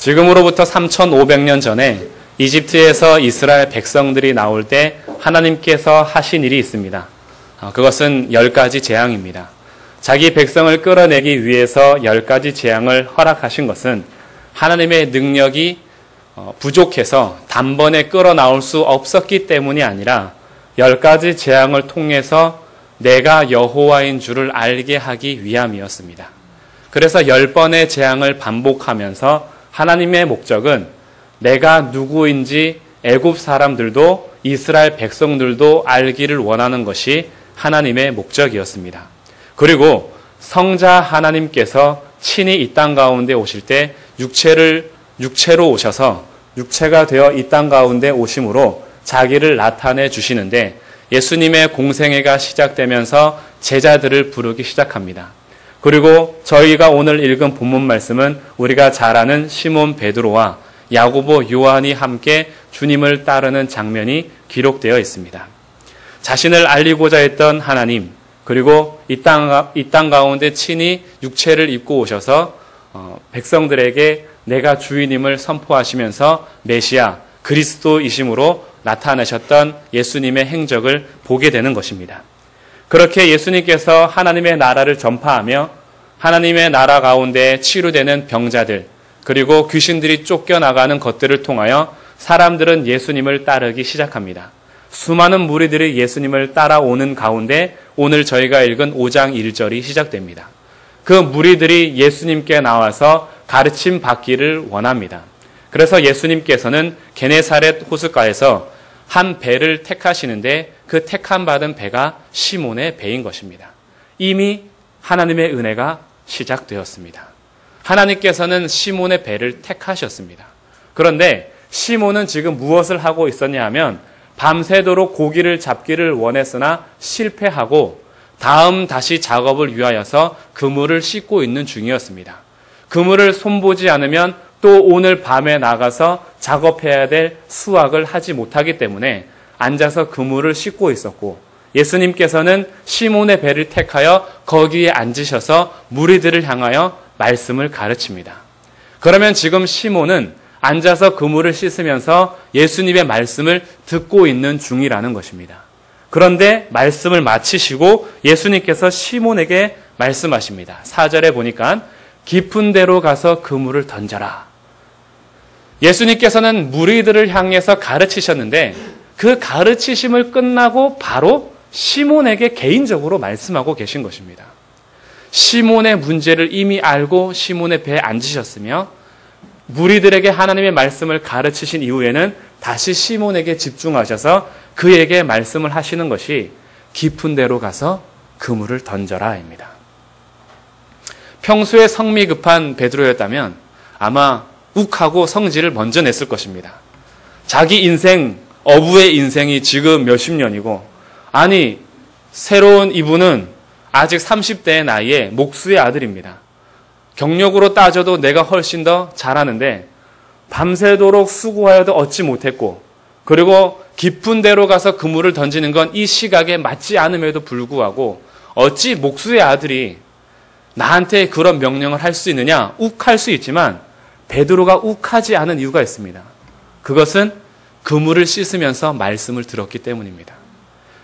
지금으로부터 3,500년 전에 이집트에서 이스라엘 백성들이 나올 때 하나님께서 하신 일이 있습니다. 그것은 10가지 재앙입니다. 자기 백성을 끌어내기 위해서 10가지 재앙을 허락하신 것은 하나님의 능력이 부족해서 단번에 끌어나올 수 없었기 때문이 아니라 10가지 재앙을 통해서 내가 여호와인 줄을 알게 하기 위함이었습니다. 그래서 10번의 재앙을 반복하면서 하나님의 목적은 내가 누구인지 애굽 사람들도 이스라엘 백성들도 알기를 원하는 것이 하나님의 목적이었습니다. 그리고 성자 하나님께서 친히 이 땅 가운데 오실 때 육체로 오셔서 육체가 되어 이 땅 가운데 오심으로 자기를 나타내 주시는데 예수님의 공생애가 시작되면서 제자들을 부르기 시작합니다. 그리고 저희가 오늘 읽은 본문 말씀은 우리가 잘 아는 시몬 베드로와 야고보 요한이 함께 주님을 따르는 장면이 기록되어 있습니다. 자신을 알리고자 했던 하나님, 그리고 이 땅 가운데 친히 육체를 입고 오셔서 백성들에게 내가 주인임을 선포하시면서 메시아, 그리스도이심으로 나타나셨던 예수님의 행적을 보게 되는 것입니다. 그렇게 예수님께서 하나님의 나라를 전파하며 하나님의 나라 가운데 치유되는 병자들, 그리고 귀신들이 쫓겨나가는 것들을 통하여 사람들은 예수님을 따르기 시작합니다. 수많은 무리들이 예수님을 따라오는 가운데 오늘 저희가 읽은 5장 1절이 시작됩니다. 그 무리들이 예수님께 나와서 가르침 받기를 원합니다. 그래서 예수님께서는 게네사렛 호숫가에서 한 배를 택하시는데 그 택함 받은 배가 시몬의 배인 것입니다. 이미 하나님의 은혜가 시작되었습니다. 하나님께서는 시몬의 배를 택하셨습니다. 그런데 시몬은 지금 무엇을 하고 있었냐 하면 밤새도록 고기를 잡기를 원했으나 실패하고 다시 작업을 위하여서 그물을 씻고 있는 중이었습니다. 그물을 손보지 않으면 또 오늘 밤에 나가서 작업해야 될 수확을 하지 못하기 때문에 앉아서 그물을 씻고 있었고 예수님께서는 시몬의 배를 택하여 거기에 앉으셔서 무리들을 향하여 말씀을 가르칩니다. 그러면 지금 시몬은 앉아서 그물을 씻으면서 예수님의 말씀을 듣고 있는 중이라는 것입니다. 그런데 말씀을 마치시고 예수님께서 시몬에게 말씀하십니다. 4절에 보니까 깊은 데로 가서 그물을 던져라. 예수님께서는 무리들을 향해서 가르치셨는데 그 가르치심을 끝나고 바로 시몬에게 개인적으로 말씀하고 계신 것입니다. 시몬의 문제를 이미 알고 시몬의 배에 앉으셨으며 무리들에게 하나님의 말씀을 가르치신 이후에는 다시 시몬에게 집중하셔서 그에게 말씀을 하시는 것이 깊은 데로 가서 그물을 던져라입니다. 평소에 성미 급한 베드로였다면 아마 욱하고 성질을 먼저 냈을 것입니다. 자기 인생, 어부의 인생이 지금 몇십 년이고 아니 새로운 이분은 아직 30대의 나이에 목수의 아들입니다. 경력으로 따져도 내가 훨씬 더 잘하는데 밤새도록 수고하여도 얻지 못했고 그리고 깊은 데로 가서 그물을 던지는 건 이 시각에 맞지 않음에도 불구하고 어찌 목수의 아들이 나한테 그런 명령을 할 수 있느냐 욱할 수 있지만 베드로가 욱하지 않은 이유가 있습니다. 그것은 그물을 씻으면서 말씀을 들었기 때문입니다.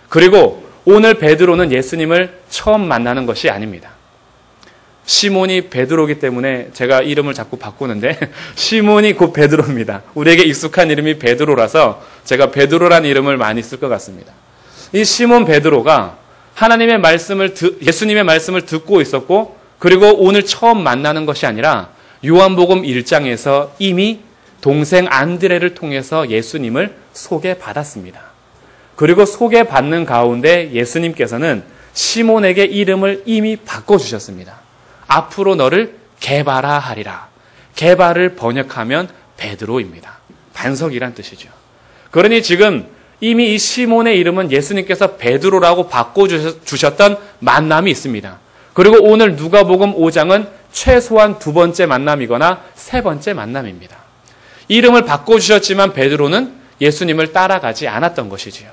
그리고 오늘 베드로는 예수님을 처음 만나는 것이 아닙니다. 시몬이 베드로이기 때문에 제가 이름을 자꾸 바꾸는데 시몬이 곧 베드로입니다. 우리에게 익숙한 이름이 베드로라서 제가 베드로란 이름을 많이 쓸 것 같습니다. 이 시몬 베드로가 하나님의 말씀을 예수님의 말씀을 듣고 있었고 그리고 오늘 처음 만나는 것이 아니라 요한복음 1장에서 이미 동생 안드레를 통해서 예수님을 소개받았습니다. 그리고 소개받는 가운데 예수님께서는 시몬에게 이름을 이미 바꿔주셨습니다. 앞으로 너를 게바라하리라. 게바를 번역하면 베드로입니다. 반석이란 뜻이죠. 그러니 지금 이미 이 시몬의 이름은 예수님께서 베드로라고 바꿔주셨던 만남이 있습니다. 그리고 오늘 누가복음 5장은 최소한 2번째 만남이거나 3번째 만남입니다. 이름을 바꿔주셨지만 베드로는 예수님을 따라가지 않았던 것이지요.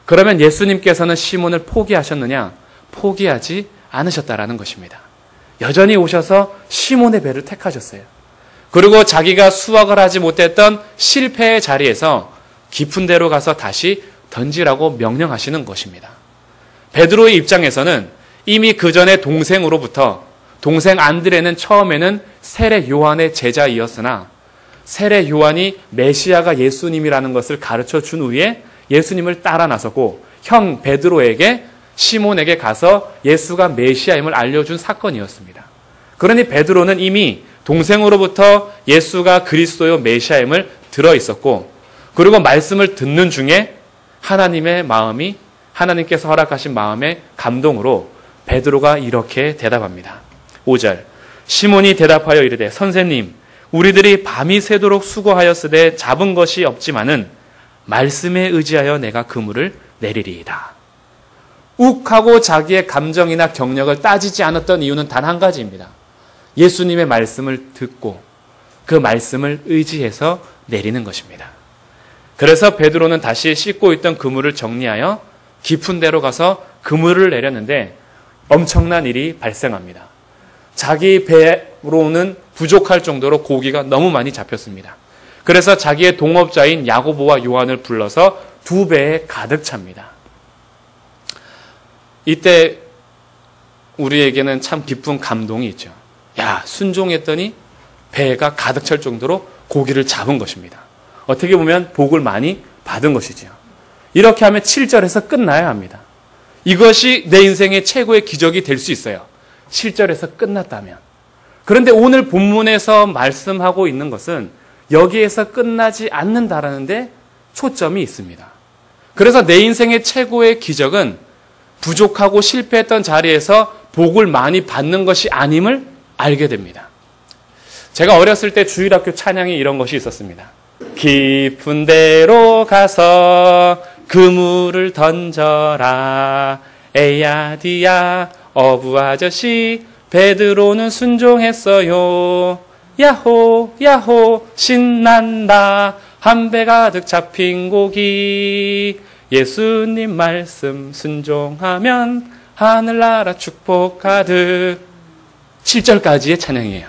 그러면 예수님께서는 시몬을 포기하셨느냐? 포기하지 않으셨다라는 것입니다. 여전히 오셔서 시몬의 배를 택하셨어요. 그리고 자기가 수확을 하지 못했던 실패의 자리에서 깊은 데로 가서 다시 던지라고 명령하시는 것입니다. 베드로의 입장에서는 이미 그 전에 동생으로부터 동생 안드레는 처음에는 세례 요한의 제자이었으나 세례 요한이 메시아가 예수님이라는 것을 가르쳐 준 후에 예수님을 따라 나서고 형 베드로에게 시몬에게 가서 예수가 메시아임을 알려준 사건이었습니다. 그러니 베드로는 이미 동생으로부터 예수가 그리스도요 메시아임을 들어 있었고 그리고 말씀을 듣는 중에 하나님의 마음이 하나님께서 허락하신 마음의 감동으로 베드로가 이렇게 대답합니다. 5절 시몬이 대답하여 이르되 선생님 우리들이 밤이 새도록 수고하였으되 잡은 것이 없지만은 말씀에 의지하여 내가 그물을 내리리이다. 욱하고 자기의 감정이나 경력을 따지지 않았던 이유는 단 한 가지입니다. 예수님의 말씀을 듣고 그 말씀을 의지해서 내리는 것입니다. 그래서 베드로는 다시 씻고 있던 그물을 정리하여 깊은 데로 가서 그물을 내렸는데 엄청난 일이 발생합니다. 자기 배로는 부족할 정도로 고기가 너무 많이 잡혔습니다. 그래서 자기의 동업자인 야고보와 요한을 불러서 2배에 가득 찹니다. 이때 우리에게는 참 기쁜 감동이 있죠. 야, 순종했더니 배가 가득 찰 정도로 고기를 잡은 것입니다. 어떻게 보면 복을 많이 받은 것이죠. 이렇게 하면 7절에서 끝나야 합니다. 이것이 내 인생의 최고의 기적이 될 수 있어요. 7절에서 끝났다면. 그런데 오늘 본문에서 말씀하고 있는 것은 여기에서 끝나지 않는다라는 데 초점이 있습니다. 그래서 내 인생의 최고의 기적은 부족하고 실패했던 자리에서 복을 많이 받는 것이 아님을 알게 됩니다. 제가 어렸을 때 주일학교 찬양에 이런 것이 있었습니다. 깊은 데로 가서 그물을 던져라 에야디야 어부 아저씨 베드로는 순종했어요. 야호 야호 신난다 한 배 가득 잡힌 고기 예수님 말씀 순종하면 하늘나라 축복 가득 7절까지의 찬양이에요.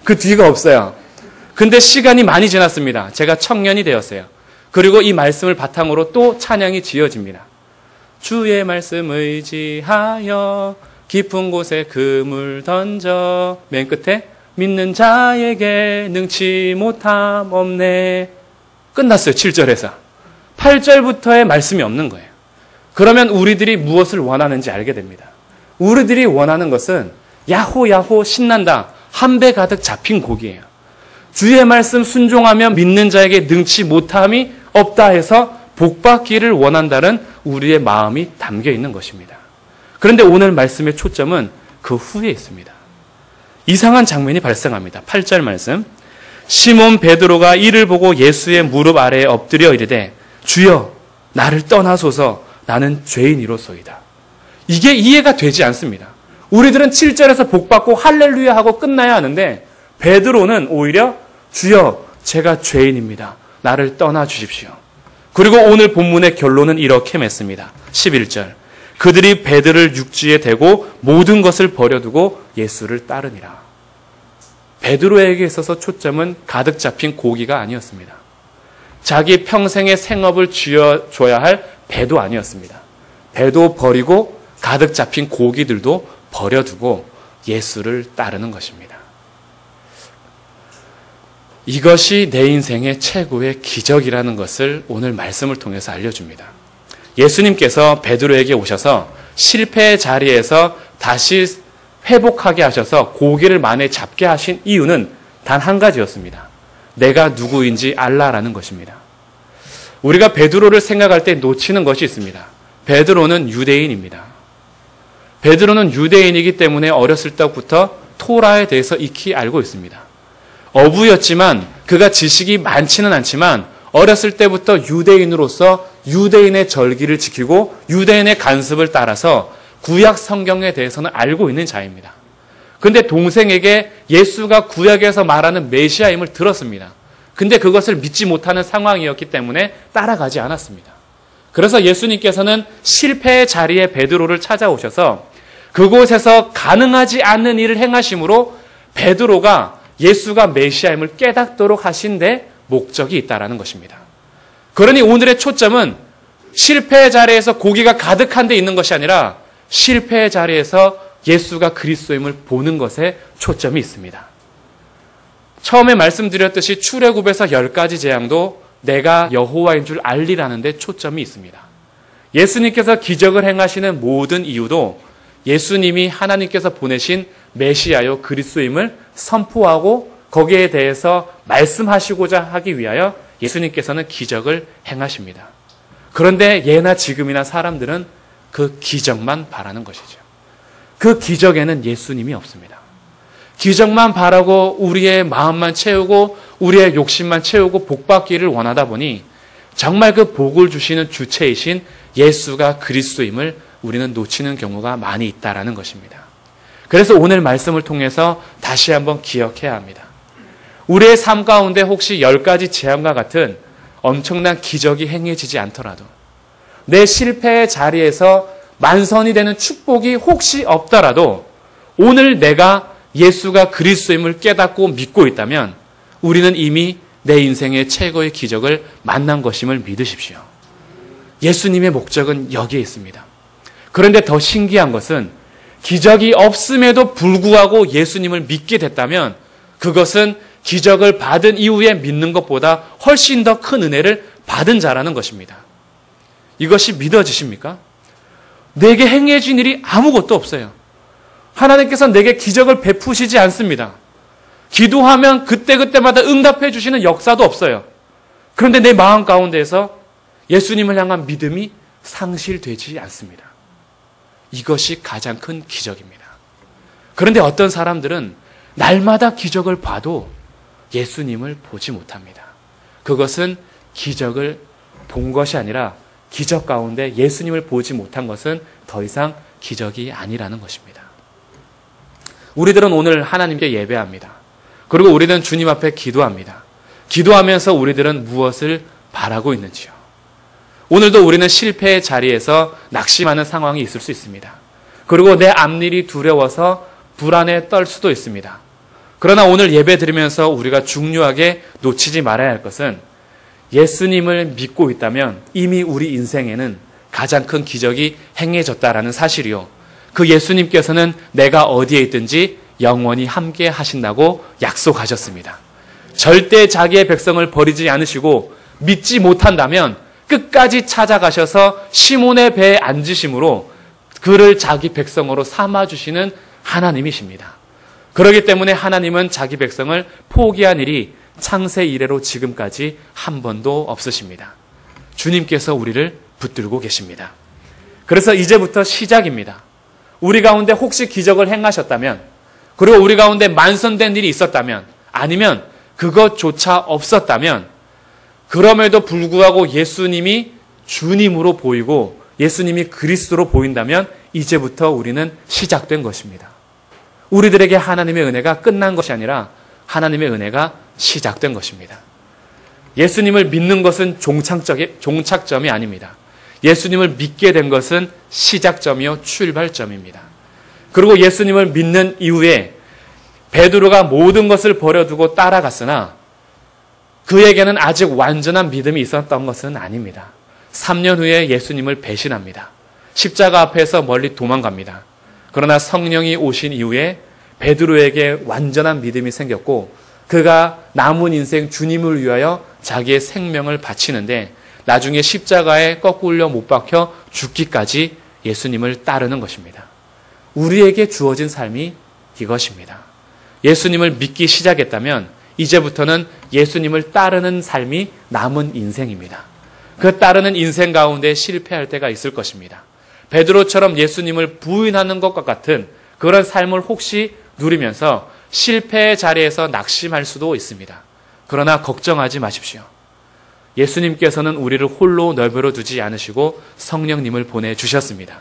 그 뒤가 없어요. 근데 시간이 많이 지났습니다. 제가 청년이 되었어요. 그리고 이 말씀을 바탕으로 또 찬양이 지어집니다. 주의 말씀 의지하여 깊은 곳에 그물 던져 맨 끝에 믿는 자에게 능치 못함 없네. 끝났어요. 7절에서. 8절부터의 말씀이 없는 거예요. 그러면 우리들이 무엇을 원하는지 알게 됩니다. 우리들이 원하는 것은 야호 야호 신난다. 한 배 가득 잡힌 고기예요. 주의 말씀 순종하며 믿는 자에게 능치 못함이 없다 해서 복받기를 원한다는 우리의 마음이 담겨 있는 것입니다. 그런데 오늘 말씀의 초점은 그 후에 있습니다. 이상한 장면이 발생합니다. 8절 말씀. 시몬 베드로가 이를 보고 예수의 무릎 아래에 엎드려 이르되 주여 나를 떠나소서 나는 죄인이로소이다. 이게 이해가 되지 않습니다. 우리들은 7절에서 복받고 할렐루야 하고 끝나야 하는데 베드로는 오히려 주여 제가 죄인입니다. 나를 떠나 주십시오. 그리고 오늘 본문의 결론은 이렇게 맺습니다. 11절 그들이 배들을 육지에 대고 모든 것을 버려두고 예수를 따르니라. 베드로에게 있어서 초점은 가득 잡힌 고기가 아니었습니다. 자기 평생의 생업을 쥐어줘야 할 배도 아니었습니다. 배도 버리고 가득 잡힌 고기들도 버려두고 예수를 따르는 것입니다. 이것이 내 인생의 최고의 기적이라는 것을 오늘 말씀을 통해서 알려줍니다. 예수님께서 베드로에게 오셔서 실패의 자리에서 다시 회복하게 하셔서 고기를 많이 잡게 하신 이유는 단 한 가지였습니다. 내가 누구인지 알라라는 것입니다. 우리가 베드로를 생각할 때 놓치는 것이 있습니다. 베드로는 유대인입니다. 베드로는 유대인이기 때문에 어렸을 때부터 토라에 대해서 익히 알고 있습니다. 어부였지만 그가 지식이 많지는 않지만 어렸을 때부터 유대인으로서 유대인의 절기를 지키고 유대인의 관습을 따라서 구약 성경에 대해서는 알고 있는 자입니다. 근데 동생에게 예수가 구약에서 말하는 메시아임을 들었습니다. 근데 그것을 믿지 못하는 상황이었기 때문에 따라가지 않았습니다. 그래서 예수님께서는 실패의 자리에 베드로를 찾아오셔서 그곳에서 가능하지 않는 일을 행하심으로 베드로가 예수가 메시아임을 깨닫도록 하신 데 목적이 있다라는 것입니다. 그러니 오늘의 초점은 실패의 자리에서 고기가 가득한 데 있는 것이 아니라 실패의 자리에서 예수가 그리스도임을 보는 것에 초점이 있습니다. 처음에 말씀드렸듯이 출애굽에서 10가지 재앙도 내가 여호와인 줄 알리라는 데 초점이 있습니다. 예수님께서 기적을 행하시는 모든 이유도 예수님이 하나님께서 보내신 메시아요 그리스도임을 선포하고 거기에 대해서 말씀하시고자 하기 위하여 예수님께서는 기적을 행하십니다. 그런데 예나 지금이나 사람들은 그 기적만 바라는 것이죠. 그 기적에는 예수님이 없습니다. 기적만 바라고 우리의 마음만 채우고 우리의 욕심만 채우고 복받기를 원하다 보니 정말 그 복을 주시는 주체이신 예수가 그리스도임을 우리는 놓치는 경우가 많이 있다라는 것입니다. 그래서 오늘 말씀을 통해서 다시 한번 기억해야 합니다. 우리의 삶 가운데 혹시 10가지 재앙과 같은 엄청난 기적이 행해지지 않더라도 내 실패의 자리에서 만선이 되는 축복이 혹시 없더라도 오늘 내가 예수가 그리스도임을 깨닫고 믿고 있다면 우리는 이미 내 인생의 최고의 기적을 만난 것임을 믿으십시오. 예수님의 목적은 여기에 있습니다. 그런데 더 신기한 것은 기적이 없음에도 불구하고 예수님을 믿게 됐다면 그것은 기적을 받은 이후에 믿는 것보다 훨씬 더 큰 은혜를 받은 자라는 것입니다. 이것이 믿어지십니까? 내게 행해진 일이 아무것도 없어요. 하나님께서 내게 기적을 베푸시지 않습니다. 기도하면 그때그때마다 응답해 주시는 역사도 없어요. 그런데 내 마음 가운데에서 예수님을 향한 믿음이 상실되지 않습니다. 이것이 가장 큰 기적입니다. 그런데 어떤 사람들은 날마다 기적을 봐도 예수님을 보지 못합니다. 그것은 기적을 본 것이 아니라 기적 가운데 예수님을 보지 못한 것은 더 이상 기적이 아니라는 것입니다. 우리들은 오늘 하나님께 예배합니다. 그리고 우리는 주님 앞에 기도합니다. 기도하면서 우리들은 무엇을 바라고 있는지요? 오늘도 우리는 실패의 자리에서 낙심하는 상황이 있을 수 있습니다. 그리고 내 앞일이 두려워서 불안에 떨 수도 있습니다. 그러나 오늘 예배 드리면서 우리가 중요하게 놓치지 말아야 할 것은 예수님을 믿고 있다면 이미 우리 인생에는 가장 큰 기적이 행해졌다라는 사실이요. 그 예수님께서는 내가 어디에 있든지 영원히 함께 하신다고 약속하셨습니다. 절대 자기의 백성을 버리지 않으시고 믿지 못한다면 끝까지 찾아가셔서 시몬의 배에 앉으심으로 그를 자기 백성으로 삼아주시는 하나님이십니다. 그렇기 때문에 하나님은 자기 백성을 포기한 일이 창세 이래로 지금까지 한 번도 없으십니다. 주님께서 우리를 붙들고 계십니다. 그래서 이제부터 시작입니다. 우리 가운데 혹시 기적을 행하셨다면, 그리고 우리 가운데 만선된 일이 있었다면, 아니면 그것조차 없었다면, 그럼에도 불구하고 예수님이 주님으로 보이고 예수님이 그리스도로 보인다면 이제부터 우리는 시작된 것입니다. 우리들에게 하나님의 은혜가 끝난 것이 아니라 하나님의 은혜가 시작된 것입니다. 예수님을 믿는 것은 종착점이 아닙니다. 예수님을 믿게 된 것은 시작점이요 출발점입니다. 그리고 예수님을 믿는 이후에 베드로가 모든 것을 버려두고 따라갔으나 그에게는 아직 완전한 믿음이 있었던 것은 아닙니다. 3년 후에 예수님을 배신합니다. 십자가 앞에서 멀리 도망갑니다. 그러나 성령이 오신 이후에 베드로에게 완전한 믿음이 생겼고 그가 남은 인생 주님을 위하여 자기의 생명을 바치는데 나중에 십자가에 거꾸로 못 박혀 죽기까지 예수님을 따르는 것입니다. 우리에게 주어진 삶이 이것입니다. 예수님을 믿기 시작했다면 이제부터는 예수님을 따르는 삶이 남은 인생입니다. 그 따르는 인생 가운데 실패할 때가 있을 것입니다. 베드로처럼 예수님을 부인하는 것과 같은 그런 삶을 혹시 누리면서 실패의 자리에서 낙심할 수도 있습니다. 그러나 걱정하지 마십시오. 예수님께서는 우리를 홀로 내버려 두지 않으시고 성령님을 보내주셨습니다.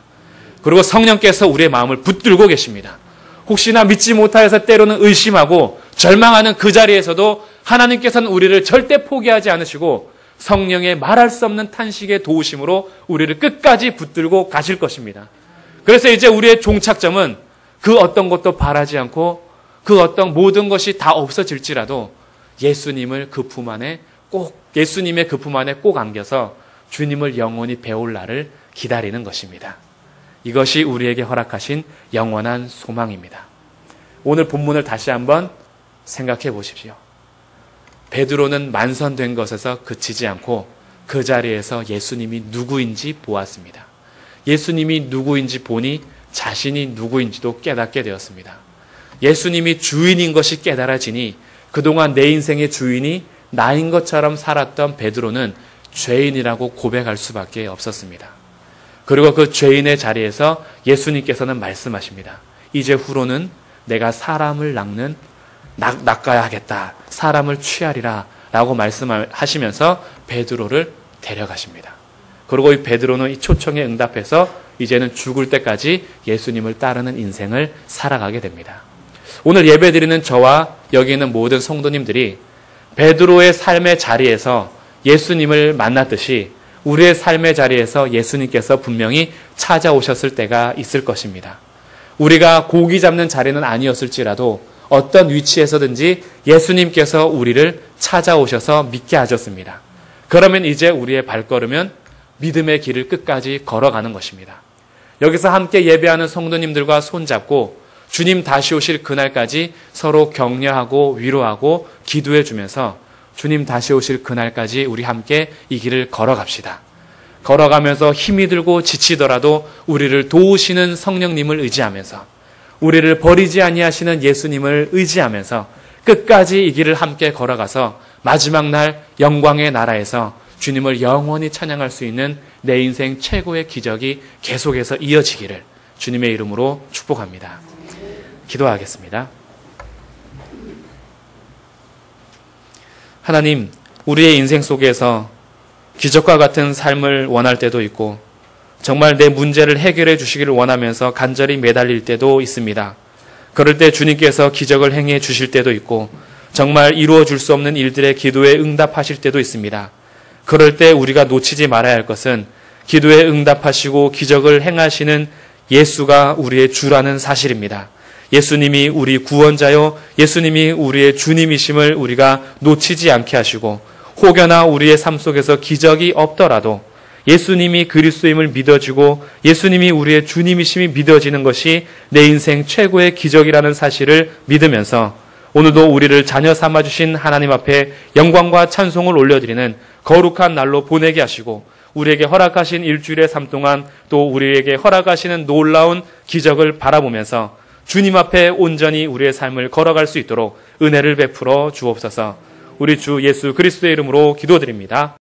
그리고 성령께서 우리의 마음을 붙들고 계십니다. 혹시나 믿지 못하여서 때로는 의심하고 절망하는 그 자리에서도 하나님께서는 우리를 절대 포기하지 않으시고 성령의 말할 수 없는 탄식의 도우심으로 우리를 끝까지 붙들고 가실 것입니다. 그래서 이제 우리의 종착점은 그 어떤 것도 바라지 않고 그 어떤 모든 것이 다 없어질지라도 예수님의 그 품 안에 꼭 안겨서 주님을 영원히 배울 날을 기다리는 것입니다. 이것이 우리에게 허락하신 영원한 소망입니다. 오늘 본문을 다시 한번 생각해 보십시오. 베드로는 만선된 것에서 그치지 않고 그 자리에서 예수님이 누구인지 보았습니다. 예수님이 누구인지 보니 자신이 누구인지도 깨닫게 되었습니다. 예수님이 주인인 것이 깨달아지니 그동안 내 인생의 주인이 나인 것처럼 살았던 베드로는 죄인이라고 고백할 수밖에 없었습니다. 그리고 그 죄인의 자리에서 예수님께서는 말씀하십니다. 이제 후로는 내가 사람을 낚아야 하겠다. 사람을 취하리라 라고 말씀하시면서 베드로를 데려가십니다. 그리고 이 베드로는 이 초청에 응답해서 이제는 죽을 때까지 예수님을 따르는 인생을 살아가게 됩니다. 오늘 예배드리는 저와 여기 있는 모든 성도님들이 베드로의 삶의 자리에서 예수님을 만났듯이 우리의 삶의 자리에서 예수님께서 분명히 찾아오셨을 때가 있을 것입니다. 우리가 고기 잡는 자리는 아니었을지라도 어떤 위치에서든지 예수님께서 우리를 찾아오셔서 믿게 하셨습니다. 그러면 이제 우리의 발걸음은 믿음의 길을 끝까지 걸어가는 것입니다. 여기서 함께 예배하는 성도님들과 손잡고 주님 다시 오실 그날까지 서로 격려하고 위로하고 기도해 주면서 주님 다시 오실 그날까지 우리 함께 이 길을 걸어갑시다. 걸어가면서 힘이 들고 지치더라도 우리를 도우시는 성령님을 의지하면서 우리를 버리지 아니하시는 예수님을 의지하면서 끝까지 이 길을 함께 걸어가서 마지막 날 영광의 나라에서 주님을 영원히 찬양할 수 있는 내 인생 최고의 기적이 계속해서 이어지기를 주님의 이름으로 축복합니다. 기도하겠습니다. 하나님, 우리의 인생 속에서 기적과 같은 삶을 원할 때도 있고 정말 내 문제를 해결해 주시기를 원하면서 간절히 매달릴 때도 있습니다. 그럴 때 주님께서 기적을 행해 주실 때도 있고 정말 이루어 줄 수 없는 일들의 기도에 응답하실 때도 있습니다. 그럴 때 우리가 놓치지 말아야 할 것은 기도에 응답하시고 기적을 행하시는 예수가 우리의 주라는 사실입니다. 예수님이 우리 구원자요, 예수님이 우리의 주님이심을 우리가 놓치지 않게 하시고 혹여나 우리의 삶 속에서 기적이 없더라도 예수님이 그리스도임을 믿어지고 예수님이 우리의 주님이심이 믿어지는 것이 내 인생 최고의 기적이라는 사실을 믿으면서 오늘도 우리를 자녀 삼아주신 하나님 앞에 영광과 찬송을 올려드리는 거룩한 날로 보내게 하시고 우리에게 허락하신 일주일의 삶 동안 또 우리에게 허락하시는 놀라운 기적을 바라보면서 주님 앞에 온전히 우리의 삶을 걸어갈 수 있도록 은혜를 베풀어 주옵소서. 우리 주 예수 그리스도의 이름으로 기도드립니다.